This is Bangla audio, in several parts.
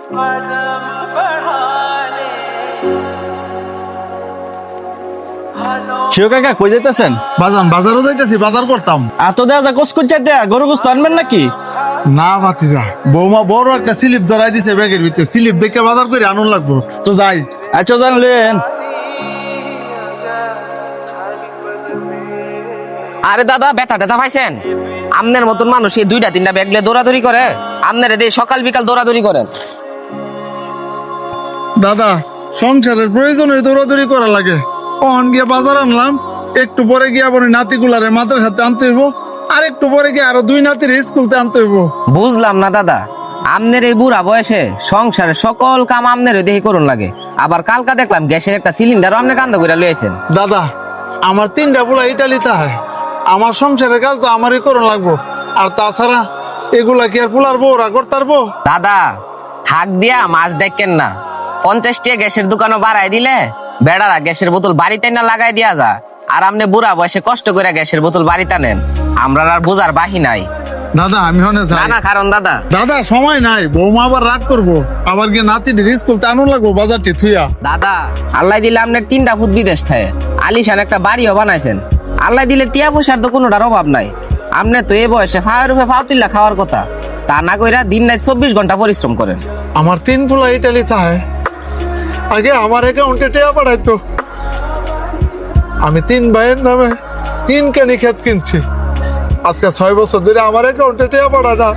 শিও কাকা কই যাইতেছেন? বাজারও যাইতেছি, বাজার করতাম। এত দেয়া যা কসকু চাইতে গরু গোস্ত আনবেন নাকি? না ভাতিজা, বৌমা বড় একটা স্লিপ ধরাই দিছে ব্যাগের ভিতরে, স্লিপ দেখে বাজার করে আনুন লাগবো তো যাই। আচ্ছা জানলেন। আরে দাদা, ব্যথা ট্যাথা পাইছেন? আমনের মতন মানুষ এই 2-3টা ব্যাগলে দৌড়াদৌড়ি করে, আমনের দিয়ে সকাল বিকাল দৌড়াদৌড়ি করেন। দাদা, সংসারের প্রয়োজনে দৌড়াদৌড়ি করা লাগে। অহন গিয়ে বাজার আনলাম, একটু পরে গিয়ে আবার নাতিগুলারে মাথার সাথে আনতে হইব, আর একটু পরে গিয়ে আরো 2 নাতির স্কুলতে আনতে হইব। বুঝলাম না দাদা, আমনের এই বুড়া বয়সে সংসারের সকল কাম আমনের দেহি করুন লাগে, আবার কালকা দেখলাম গ্যাসের একটা সিলিন্ডারও আপনি কান্দ করে লইয়েছেন। দাদা, আমার 3টা পোলা ইটালিতে হয়, আমার সংসারের কাজ তো আমারই করুন লাগবো। আর তাছাড়া এগুলা কি আর পোলার বউরা করতে পারবো? দাদা, হাক দিয়া মাছ ডাকেন না। 50 টাকা গ্যাসের দোকানও বাড়াই দিলে বেড়ারা গ্যাসের বোতল বাড়িতে না লাগাই দিয়া যা, আর আপনি বুড়া বয়সে কষ্ট করে গ্যাসের বোতল বাড়িতে নেন। আমরা আর বোঝার বাহি নাই। দাদা আমি হনে না যাই। না, কারণ দাদা দাদা সময় নাই, বৌমা আবার রাগ করবো, আবার গিয়ে নাতিটির স্কুলতে আনুন লাগবো বাজারটি থুইয়া। দাদা, আল্লাহ দিলে আপনার 3টা ফুট বিদেশ থাকে, আলিশান একটা বাড়িও বানাইছেন। আল্লাহ দিলে টিয়া পয়সার তো কোনোটার অভাব নাই। আপনি তো এই বয়সে ফাওয়ার উপরে ফাও তুল্লা খাওয়ার কথা, তা না কইরা দিন রাত 24 ঘন্টা পরিশ্রম করেন। আমার 3 পোলা ইটালিতে হয়, আগে আমার অ্যাকাউন্টে টাকা পাঠাইতো। আমি 3 ভাইয়ের নামে 3 কানি ক্ষেত কিনছি, আজকে 6 বছর ধরে আমার অ্যাকাউন্টে টাকা পাঠায় না,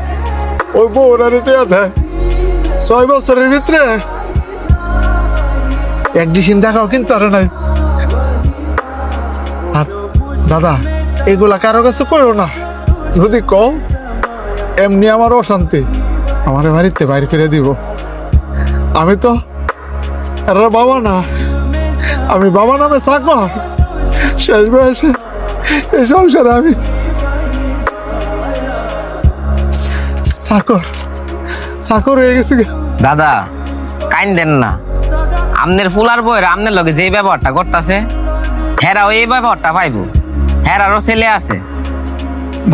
ওই বউরারে টাকা দেয়। 6 বছরের ভিতরে এক ডিসিম দেখাও কিনতে পারে নাই। আর দাদা, এগুলা কারো কাছে কইও না, যদি কও এমনি আমার অশান্তি, আমার বাড়িতে বাইর করে দিব। আমি তো আর বাবা না, আমি বাবা নামে চাকর, শেষ বয়সে এই সংসারে আমি চাকর হয়ে গেছি। দাদা, কাইন দেন না। আমনের ফুলার বইয়ের আমনের লগে যে ব্যবহারটা করতেছে, হেরাও এই ব্যবহারটা পাইবো। হেরারও ছেলে আছে।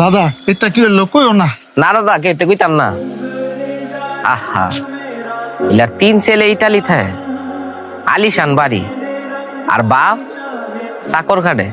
দাদা, এটা কি হলো কইও না। না দাদা, কেতে কইতাম না। আহা, ইলা 3 ছেলে ইটালি থাকে, আলিশান বাড়ি, আর বাপ চাকর খাটে।